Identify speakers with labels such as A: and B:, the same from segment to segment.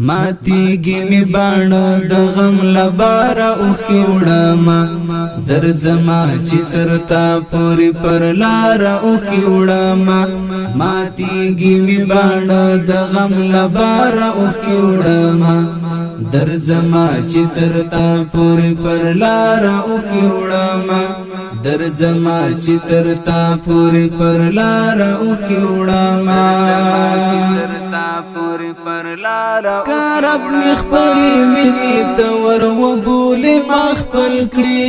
A: ماتیږي می باڼه د غم لباره اوښکې وړمه درځمه چې تر تا پورې پر لاره اوښکې وړمه ماتیږي می باڼه د غم لباره اوښکې وړمه درځمه چې تر تا پورې پر لاره اوښکې وړمه درځمه چې تر تا پورې پر لاره اوښکې وړمه کرب می خپلی منی تور و بولی ما خپل کړی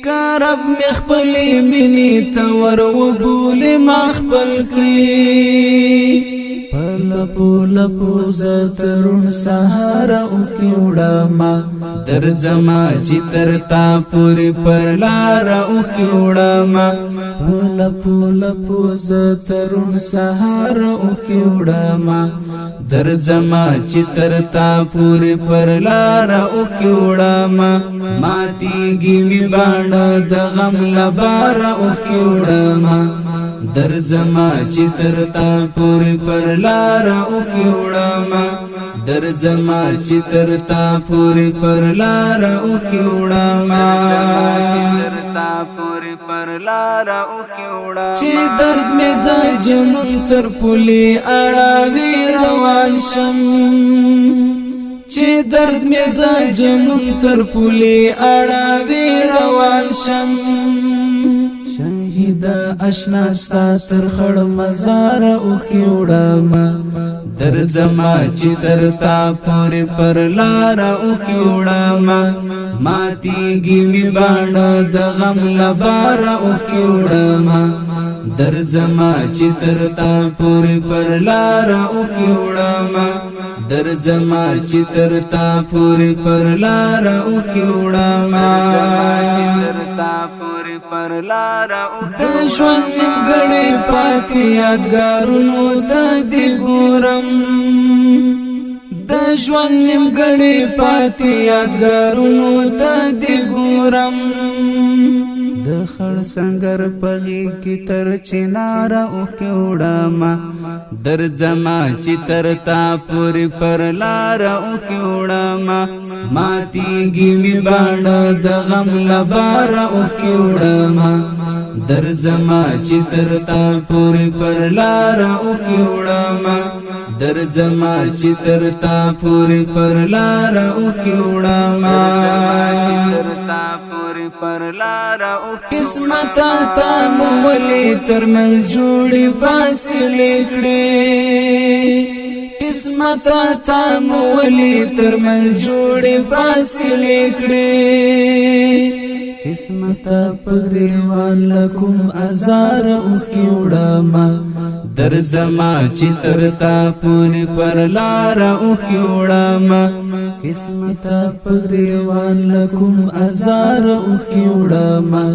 A: کرب می خپلی منی تور و بولی ما خپل کړی لپو لپو زترون سهارا اوکی وڑاما درزما چی تر تا پوری پر لارا اوکی وڑاما لپو لپو زترون سهارا اوکی وڑاما درزما چی تر تا پوری پر لارا اوکی وڑاما ماتیگی می بانا دغم لبارا اوکی وڑاما درځما چې تر تا پورې پر لاره اوښکې وړمه درځما چې تر تا پورې پر لاره اوښکې وړمه چې درد مې د جنون تر پولې اړوي روان شم چې درد مې د جنون تر پولې اړوي روان شم شهیدا اشنا ستا تر خړ مزار اوښکې وړمه درځما چې تر تا پورې پر لاره اوښکې وړمه ماتیږي می باڼه د غم لباره اوښکې وړمه درځما چې تر تا پورې پر لاره اوښکې وړمه درځما چې تر تا پورې پر لاره اوښکې وړمه د ژوند نیمګړی پاتې یادګارونو ته دې ګورم د ژوند نیمګړی پاتې یادګارونو ته دې ګورم د خړ سنگر پغی کی تر چنارا اوښکې وړمه درځما چې تر تا پورې پر لاره اوښکې وړمه ماتیږي می باڼه د غم لباره اوښکې وړمه درځما چې تر تا پورې پر لاره اوښکې وړمه درځما چې تر تا پورې پر لاره اوښکې وړمه قسمت تا مولی ترمل جوړي فاصلې کړې قسمت تا مولی ترمل جوړي فاصلې کړې قسمت پګریوان لکم ازار اوښکې وړمه درځما چې تر تا پورې پر لاره اوښکې وړمه قسمت پګریوان لکم ازار اوښکې وړمه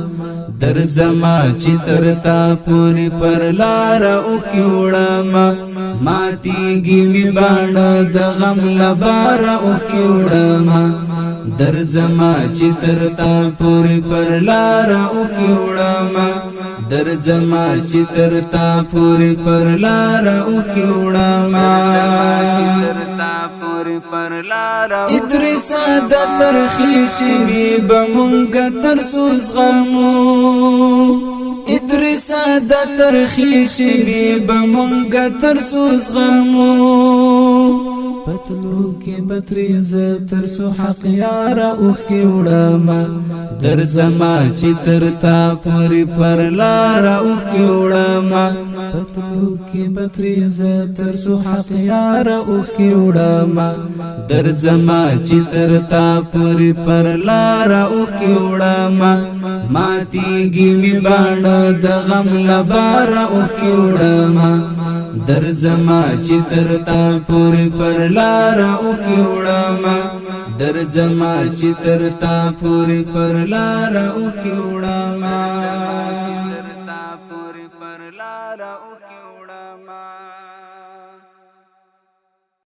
A: درځما چې تر تا پورې پر لاره اوښکې وړمه ماتیږي می باڼه د غم لباره اوښکې وړمه درځما چې تر تا پورې پر لاره اوښکې وړمه درځما چې تر تا پورې پر لاره اوښکې وړمه ادریسا د ترخی شوي به مونږ تر سوز غمو ادریسا د ترخی شوي به مونږ تر سوز غمو پتلو کې بتریز تر سو حق یارا اوښکې وړمه درځما چې تر تا پورې پر لاره اوښکې وړمه پتلو کې بتریز تر سو حق یارا اوښکې وړمه درځما چې تر تا پورې پر لاره اوښکې وړمه ماتیږي می باڼه د غم لباره اوښکې وړمه درځما چې تر تا پورې پر لاره اوښکې وړمه درځما چې تر تا پورې پر لاره اوښکې وړمه